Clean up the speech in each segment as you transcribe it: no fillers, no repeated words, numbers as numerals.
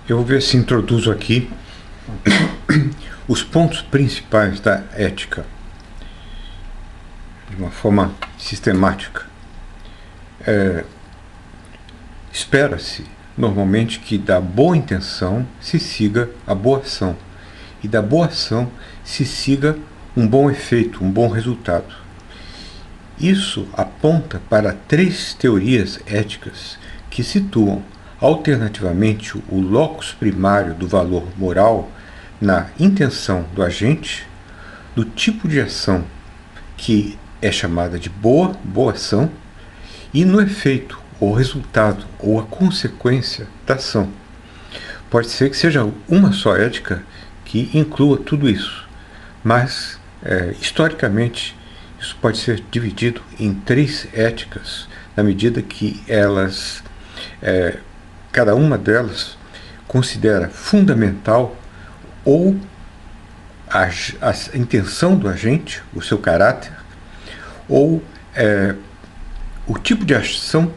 Eu vou ver se introduzo aqui os pontos principais da ética de uma forma sistemática. Espera-se normalmente que da boa intenção se siga a boa ação, e da boa ação se siga um bom efeito, um bom resultado. Isso aponta para 3 teorias éticas que situam alternativamente o locus primário do valor moral na intenção do agente, no tipo de ação que é chamada de boa ação, e no efeito, ou resultado, ou a consequência da ação. Pode ser que seja uma só ética que inclua tudo isso, mas, historicamente, isso pode ser dividido em 3 éticas, na medida que elas, cada uma delas, considera fundamental ou a intenção do agente, o seu caráter, ou o tipo de ação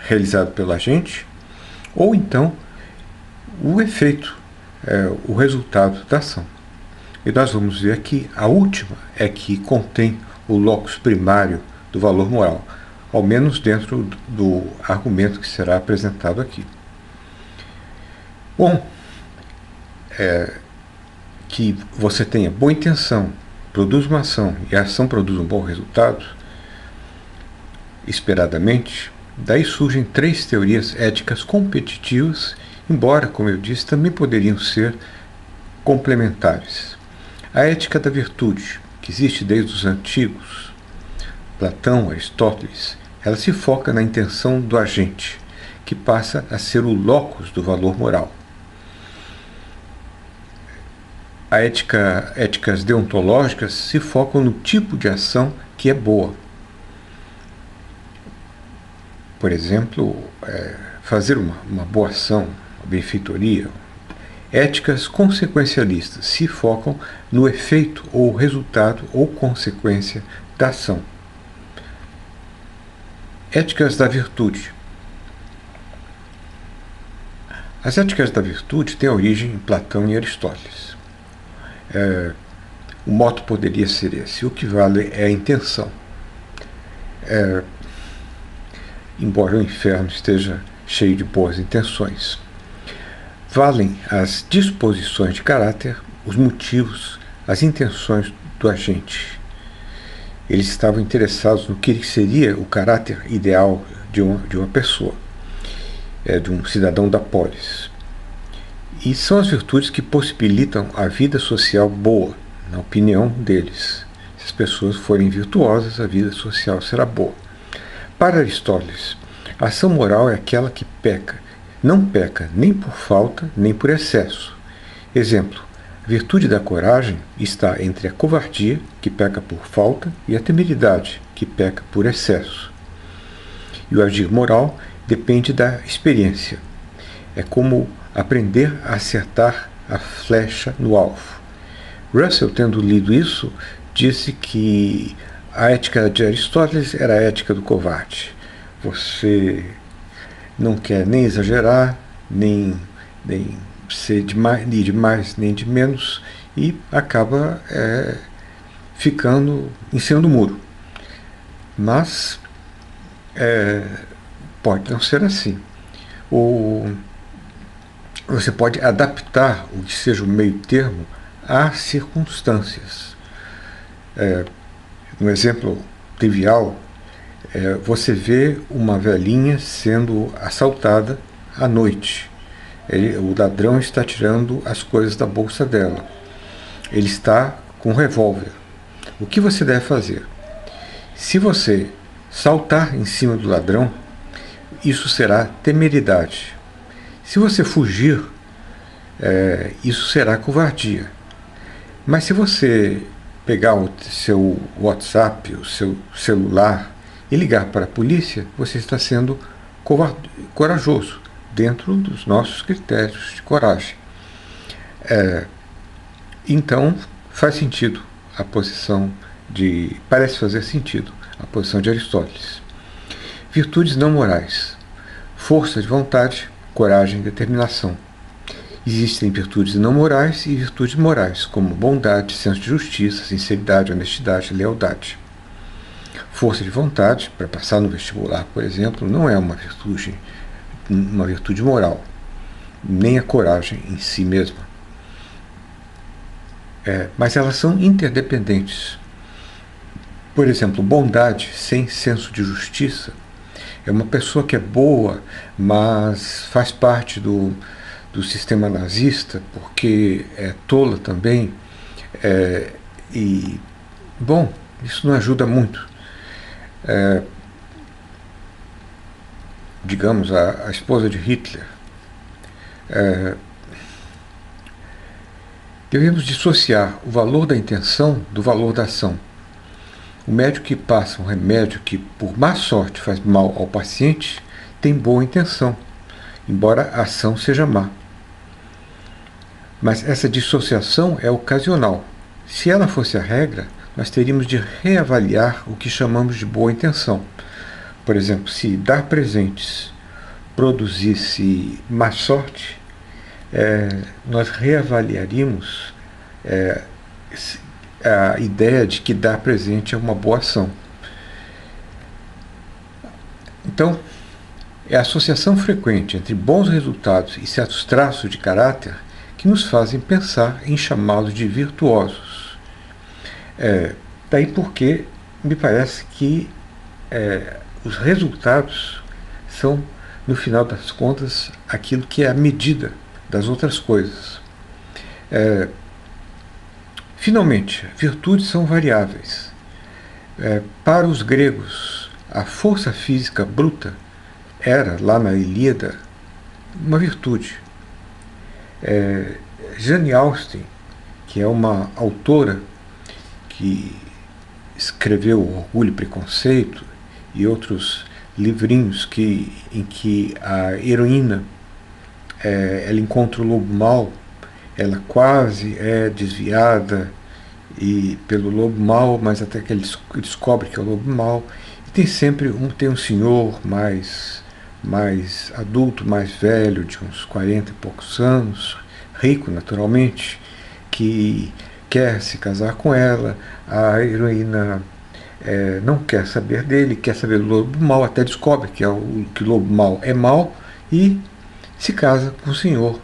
realizado pelo agente, ou então o efeito, o resultado da ação. E nós vamos ver que a última é que contém o locus primário do valor moral, ao menos dentro do argumento que será apresentado aqui. Bom, que você tenha boa intenção, produz uma ação e a ação produz um bom resultado, esperadamente, daí surgem 3 teorias éticas competitivas, embora, como eu disse, também poderiam ser complementares. A ética da virtude, que existe desde os antigos, Platão, Aristóteles, ela se foca na intenção do agente, que passa a ser o locus do valor moral. Éticas deontológicas se focam no tipo de ação que é boa. Por exemplo, fazer uma boa ação, uma benfeitoria. Éticas consequencialistas se focam no efeito ou resultado ou consequência da ação. Éticas da virtude. As éticas da virtude têm origem em Platão e Aristóteles. O moto poderia ser esse: o que vale é a intenção. Embora o inferno esteja cheio de boas intenções. Valem as disposições de caráter, os motivos, as intenções do agente. Eles estavam interessados no que seria o caráter ideal de uma pessoa, de um cidadão da polis. E são as virtudes que possibilitam a vida social boa, na opinião deles. Se as pessoas forem virtuosas, a vida social será boa. Para Aristóteles, a ação moral é aquela que não peca nem por falta, nem por excesso. Exemplo, a virtude da coragem está entre a covardia, que peca por falta, e a temeridade, que peca por excesso. E o agir moral depende da experiência. É como aprender a acertar a flecha no alvo. Russell, tendo lido isso, disse que a ética de Aristóteles era a ética do covarde. Você não quer nem exagerar, nem ser nem de mais nem de menos, e acaba ficando em cima do muro. Mas pode não ser assim. Você pode adaptar o que seja o meio termo às circunstâncias. Um exemplo trivial, você vê uma velhinha sendo assaltada à noite. O ladrão está tirando as coisas da bolsa dela. Ele está com um revólver. O que você deve fazer? Se você saltar em cima do ladrão, isso será temeridade. Se você fugir, isso será covardia. Mas se você pegar o seu WhatsApp, o seu celular e ligar para a polícia, você está sendo corajoso, dentro dos nossos critérios de coragem. Então, faz sentido a posição parece fazer sentido a posição de Aristóteles. Virtudes não morais: força de vontade, coragem e determinação. Existem virtudes não morais e virtudes morais, como bondade, senso de justiça, sinceridade, honestidade, lealdade. Força de vontade, para passar no vestibular, por exemplo, não é uma virtude moral, nem a coragem em si mesma. Mas elas são interdependentes. Por exemplo, bondade sem senso de justiça é uma pessoa que é boa, mas faz parte do sistema nazista, porque é tola também. Bom, isso não ajuda muito. Digamos, a esposa de Hitler. Devemos dissociar o valor da intenção do valor da ação. O médico que passa um remédio que, por má sorte, faz mal ao paciente, tem boa intenção, embora a ação seja má. Mas essa dissociação é ocasional. Se ela fosse a regra, nós teríamos de reavaliar o que chamamos de boa intenção. Por exemplo, se dar presentes produzisse má sorte, nós reavaliaríamos a ideia de que dar presente é uma boa ação. Então, é a associação frequente entre bons resultados e certos traços de caráter que nos fazem pensar em chamá-los de virtuosos. Daí porque me parece que os resultados são, no final das contas, aquilo que é a medida das outras coisas. Finalmente, virtudes são variáveis. Para os gregos, a força física bruta era, lá na Ilíada, uma virtude. Jane Austen, que é uma autora que escreveu Orgulho e Preconceito e outros livrinhos em que a heroína ela encontra o lobo mau, ela quase é desviada pelo lobo mau, mas até que ele descobre que é o lobo mau. E tem sempre um senhor mais adulto, mais velho, de uns 40 e poucos anos, rico naturalmente, que quer se casar com ela. A heroína não quer saber dele, quer saber do lobo mau, até descobre que o lobo mau é mau e se casa com o senhor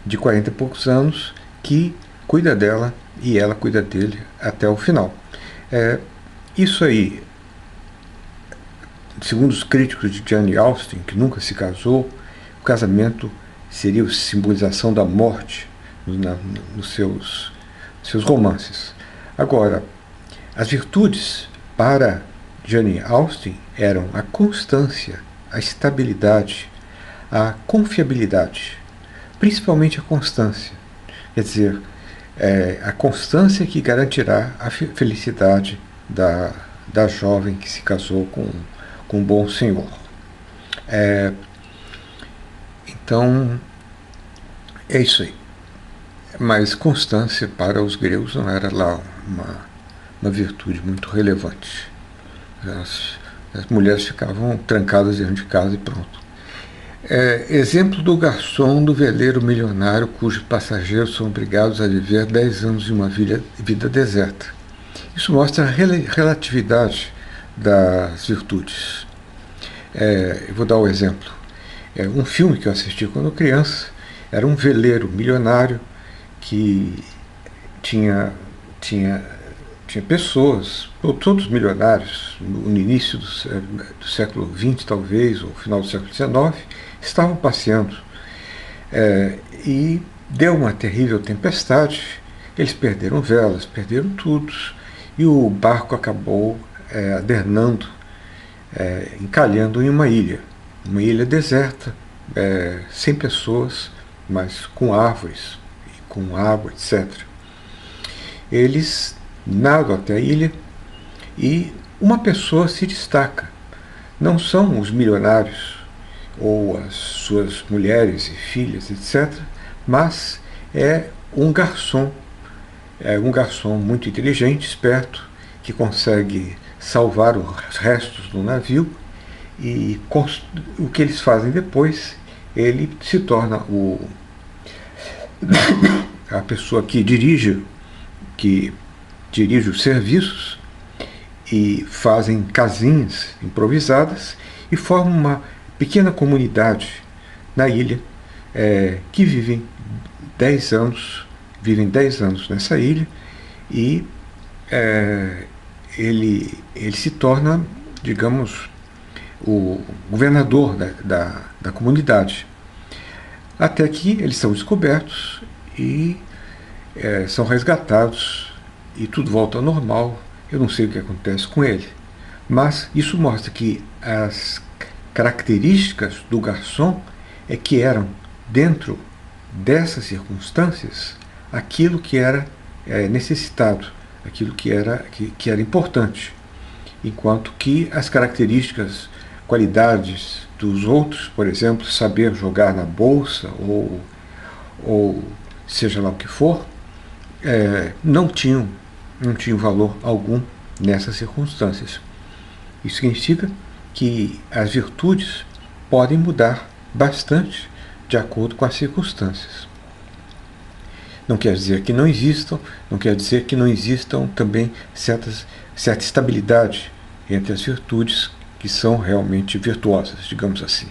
de 40 e poucos anos que cuida dela e ela cuida dele até o final. Isso aí, segundo os críticos de Jane Austen, que nunca se casou, o casamento seria a simbolização da morte nos seus romances. Agora, as virtudes para Jane Austen eram a constância, a estabilidade, a confiabilidade, principalmente a constância. Quer dizer, a constância que garantirá a felicidade da jovem que se casou com um bom senhor. Então, é isso aí. Mas constância para os gregos não era lá uma virtude muito relevante. As mulheres ficavam trancadas dentro de casa e pronto. Exemplo do garçom do veleiro milionário cujos passageiros são obrigados a viver 10 anos de uma vida deserta. Isso mostra a relatividade das virtudes. Eu vou dar um exemplo. Um filme que eu assisti quando criança era um veleiro milionário que tinha pessoas, todos milionários, no início do século XX, talvez, ou final do século XIX, estavam passeando. E deu uma terrível tempestade, eles perderam velas, perderam tudo, e o barco acabou adernando, encalhando em uma ilha deserta, sem pessoas, mas com árvores, com água, etc. Eles nadam até a ilha e uma pessoa se destaca. Não são os milionários ou as suas mulheres e filhas, etc., mas é um garçom muito inteligente, esperto, que consegue salvar os restos do navio e o que eles fazem depois, ele se torna a pessoa que dirige os serviços, e fazem casinhas improvisadas e formam uma pequena comunidade na ilha, que vivem 10 anos nessa ilha, e ele se torna, digamos, o governador da comunidade. Até que eles são descobertos e são resgatados e tudo volta ao normal. Eu não sei o que acontece com ele, mas isso mostra que as características do garçom é que eram, dentro dessas circunstâncias, aquilo que era necessitado, aquilo que era importante, enquanto que as características, qualidades dos outros, por exemplo, saber jogar na bolsa ou seja lá o que for, não tinham valor algum nessas circunstâncias. Isso significa que as virtudes podem mudar bastante de acordo com as circunstâncias. Não quer dizer que não existam, não quer dizer que não existam também certa estabilidade entre as virtudes que são realmente virtuosas, digamos assim.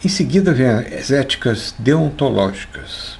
Em seguida vem as éticas deontológicas.